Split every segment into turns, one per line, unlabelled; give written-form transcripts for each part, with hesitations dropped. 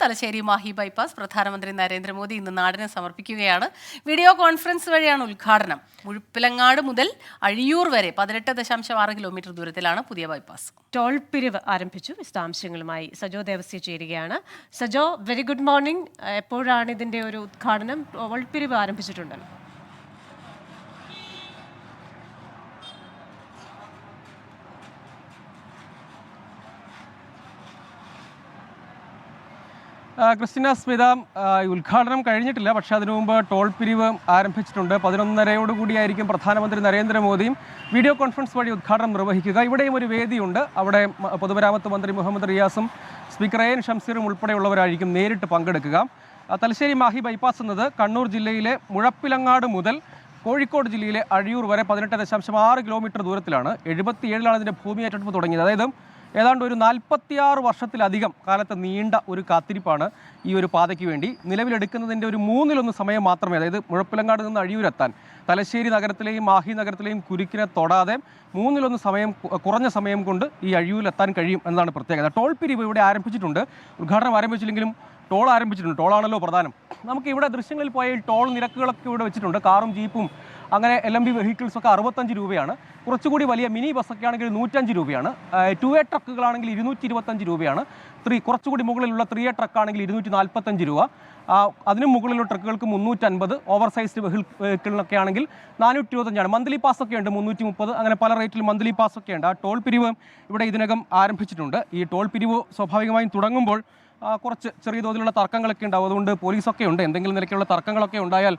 Thalassery Mahe bypass പ്രധാനമന്ത്രി നരേന്ദ്രമോദി ഇന്ന് നാടിന് സമർപ്പിക്കുകയാണ്. വീഡിയോ കോൺഫറൻസ് വഴിയാണ് ഉദ്ഘാടനം. മുഴുപ്പിലങ്ങാട് മുതൽ അഴിയൂർ വരെ 18.6 കിലോമീറ്റർ ദൂരത്തിലാണ് പുതിയ ബൈപ്പാസ്.
ടോൾ പിരിവ് ആരംഭിച്ചു. വിശദാംശങ്ങളുമായി സജോ ദേവസ്യ ചേരുകയാണ്. Sajo, very good morning. എപ്പോഴാണ് ഇതിന്റെ ഒരു ഉദ്ഘാടനം? ടോൾ പിരിവ് ആരംഭിച്ചിട്ടുണ്ടല്ലോ.
ക്രിസ്റ്റിന സ്മിത, ഉദ്ഘാടനം കഴിഞ്ഞിട്ടില്ല, പക്ഷേ അതിനു മുമ്പ് ടോൾ പിരിവ് ആരംഭിച്ചിട്ടുണ്ട്. 11:30 പ്രധാനമന്ത്രി നരേന്ദ്രമോദിയും വീഡിയോ കോൺഫറൻസ് വഴി ഉദ്ഘാടനം നിർവഹിക്കുക. ഇവിടെയും ഒരു വേദിയുണ്ട്. അവിടെ പൊതുമരാമത്ത് മന്ത്രി മുഹമ്മദ് റിയാസും സ്പീക്കർ എൻ ഷംസീറും ഉൾപ്പെടെയുള്ളവരായിരിക്കും നേരിട്ട് പങ്കെടുക്കുക. തലശ്ശേരി മാഹി ബൈപ്പാസ് എന്നത് കണ്ണൂർ ജില്ലയിലെ മുഴപ്പിലങ്ങാട് മുതൽ കോഴിക്കോട് ജില്ലയിലെ അഴിയൂർ വരെ 18.6 കിലോമീറ്റർ ദൂരത്തിലാണ്. 77-ലാണ് ഇതിൻ്റെ ഭൂമി ഏറ്റെടുപ്പ് തുടങ്ങിയത്. അതായത് ഏതാണ്ട് ഒരു 46 വർഷത്തിലധികം കാലത്ത് നീണ്ട ഒരു കാത്തിരിപ്പാണ് ഈ ഒരു പാതയ്ക്ക് വേണ്ടി. നിലവിലെടുക്കുന്നതിൻ്റെ ഒരു 1/3 സമയം മാത്രമേ, അതായത് മുഴപ്പിലങ്ങാട് നിന്ന് അഴിയൂരെത്താൻ തലശ്ശേരി നഗരത്തിലെയും മാഹി നഗരത്തിലെയും കുരുക്കിനെ തൊടാതെ 1/3 സമയം, കുറഞ്ഞ സമയം കൊണ്ട് ഈ അഴിയൂരിലെത്താൻ കഴിയും എന്നതാണ് പ്രത്യേകത. ടോൾ പിരിവ് ഇവിടെ ആരംഭിച്ചിട്ടുണ്ട്. ഉദ്ഘാടനം ആരംഭിച്ചില്ലെങ്കിലും ടോൾ ആരംഭിച്ചിട്ടുണ്ട്. ടോളാണല്ലോ പ്രധാനം. നമുക്ക് ഇവിടെ ദൃശ്യങ്ങളിൽ പോയ ടോൾ നിരക്കുകളൊക്കെ ഇവിടെ വെച്ചിട്ടുണ്ട്. കാറും ജീപ്പും അങ്ങനെ LMB വെഹിക്കിൾസൊക്കെ 65 രൂപയാണ്. കുറച്ചുകൂടി വലിയ മിനി ബസ്സൊക്കെ ആണെങ്കിൽ 105 രൂപയാണ്. 2A ട്രക്കുകളാണെങ്കിൽ 225 രൂപയാണ്. കുറച്ചുകൂടി മുകളിലുള്ള 3A ട്രക്കാണെങ്കിൽ 245 രൂപ. അതിനും മുകളിലുള്ള ട്രക്കുകൾക്ക് 350. ഓവർ സൈസ്ഡ് വെഹിക്കിളിനൊക്കെ ആണെങ്കിൽ 425ആണ്. മന്ത്ലി പാസ്സൊക്കെ ഉണ്ട് 330. അങ്ങനെ പല റേറ്റിൽ മന്ത്ലി പാസ്സൊക്കെ ഉണ്ട്. ആ ടോൾ പിരിവ് ഇവിടെ ഇതിനകം ആരംഭിച്ചിട്ടുണ്ട്. ഈ ടോൾ പിരിവ് സ്വാഭാവികമായും തുടങ്ങുമ്പോൾ കുറച്ച് ചെറിയ തോതിലുള്ള തർക്കങ്ങളൊക്കെ ഉണ്ടാവും. അതുകൊണ്ട് പോലീസൊക്കെ ഉണ്ട്. എന്തെങ്കിലും നിലയ്ക്കുള്ള തർക്കങ്ങളൊക്കെ ഉണ്ടായാൽ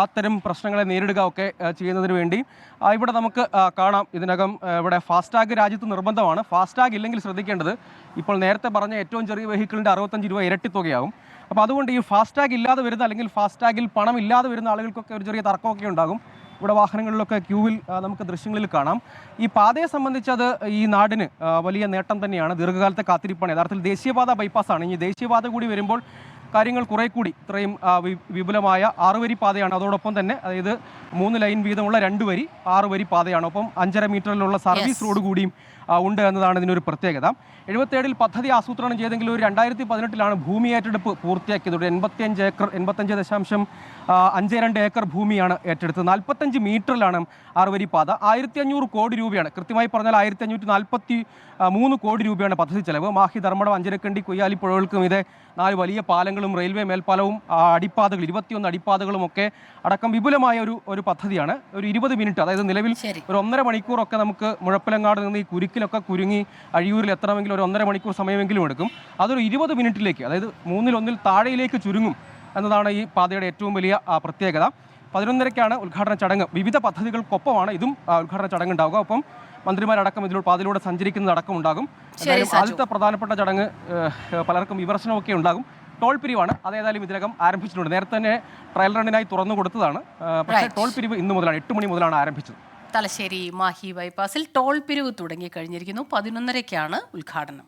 അത്തരം പ്രശ്നങ്ങളെ നേരിടുക ഒക്കെ ചെയ്യുന്നതിന് വേണ്ടി ഇവിടെ നമുക്ക് കാണാം. ഇതിനകം ഇവിടെ ഫാസ്ടാഗ് രാജ്യത്ത് നിർബന്ധമാണ്. ഫാസ്ടാഗ് ഇല്ലെങ്കിൽ ശ്രദ്ധിക്കേണ്ടത്, ഇപ്പോൾ നേരത്തെ പറഞ്ഞ ഏറ്റവും ചെറിയ വെഹിക്കിളിൻ്റെ 65 രൂപ ഇരട്ടി തുകയാവും. അപ്പോൾ അതുകൊണ്ട് ഈ ഫാസ്ടാഗ് ഇല്ലാതെ വരുന്ന, അല്ലെങ്കിൽ ഫാസ്ടാഗിൽ പണം ഇല്ലാതെ വരുന്ന ആളുകൾക്കൊക്കെ ഒരു ചെറിയ തർക്കമൊക്കെ ഉണ്ടാകും. ഇവിടെ വാഹനങ്ങളിലൊക്കെ ക്യൂവിൽ നമുക്ക് ദൃശ്യങ്ങളിൽ കാണാം. ഈ പാതയെ സംബന്ധിച്ചത് ഈ നാടിന് വലിയ നേട്ടം തന്നെയാണ്. ദീർഘകാലത്തെ കാത്തിരിപ്പാണ്. യഥാർത്ഥത്തിൽ ദേശീയപാത ബൈപ്പാസാണ്. ഇനി ദേശീയപാത കൂടി വരുമ്പോൾ കാര്യങ്ങൾ കുറേ കൂടി ഇത്രയും വിപുലമായ 6 വരി പാതയാണ്. അതോടൊപ്പം തന്നെ, അതായത് 3 ലൈൻ വീതമുള്ള 2 വരി 6 വരി പാതയാണ്. ഒപ്പം 5.5 മീറ്ററിലുള്ള സർവീസ് റോഡ് കൂടിയും ഉണ്ട് എന്നതാണ് ഇതിനൊരു പ്രത്യേകത. 77-ൽ പദ്ധതി ആസൂത്രണം ചെയ്തെങ്കിലും ഒരു 2018-ലാണ് ഭൂമി ഏറ്റെടുപ്പ് പൂർത്തിയാക്കിയത്. ഒരു 85.52 ഏക്കർ ഭൂമിയാണ് ഏറ്റെടുത്തത്. 45 മീറ്ററിലാണ് 6 വരി പാത. 1500 കോടി രൂപയാണ്, കൃത്യമായി പറഞ്ഞാൽ 1543 കോടി രൂപയാണ് പദ്ധതി ചെലവ്. മാഹി, ധർമ്മടം, അഞ്ചരക്കണ്ടി, കൊയ്യാലി പുഴകൾക്കും ഇതേ 4 വലിയ പാലങ്ങളും റെയിൽവേ മേൽപ്പാലവും അടിപ്പാതകൾ 21 അടിപ്പാതകളും ഒക്കെ അടക്കം വിപുലമായ ഒരു പദ്ധതിയാണ്. ഒരു 20 മിനിറ്റ്, അതായത് നിലവിൽ ഒരു 1.5 മണിക്കൂറൊക്കെ നമുക്ക് മുഴപ്പിലങ്ങാട് നിന്ന് ഈ കുരുക്കിലൊക്കെ കുരുങ്ങി അഴിയൂരിൽ എത്തണമെങ്കിൽ ഒരു 1.5 മണിക്കൂർ സമയമെങ്കിലും എടുക്കും. അതൊരു 20 മിനിറ്റിലേക്ക്, അതായത് 1/3 താഴെയിലേക്ക് ചുരുങ്ങും എന്നതാണ് ഈ പാതയുടെ ഏറ്റവും വലിയ പ്രത്യേകത. 11:30-ക്കാണ് ഉദ്ഘാടന ചടങ്ങ്. വിവിധ പദ്ധതികൾക്കൊപ്പമാണ് ഇതും ഉദ്ഘാടന ചടങ്ങ് ഉണ്ടാവുക. ഒപ്പം മന്ത്രിമാരടക്കം പാതയിലൂടെ സഞ്ചരിക്കുന്നതടക്കം ഉണ്ടാകും. ആദ്യത്തെ പ്രധാനപ്പെട്ട ചടങ്ങ്, പലർക്കും വിമർശനമൊക്കെ ഉണ്ടാകും, ടോൾ പിരിവാണ്. അതേതായാലും ഇതിനകം ആരംഭിച്ചിട്ടുണ്ട്. നേരത്തെ തന്നെ ട്രയൽ റണ്ണിനായി തുറന്നു കൊടുത്തതാണ്. പക്ഷേ ടോൾ പിരിവ് ഇന്ന് മുതലാണ്, 8 മണി മുതലാണ് ആരംഭിച്ചത്.
തലശ്ശേരി മാഹി ബൈപ്പാസിൽ ടോൾ പിരിവ് തുടങ്ങി കഴിഞ്ഞിരിക്കുന്നു. 11:30-ക്കാണ് ഉദ്ഘാടനം.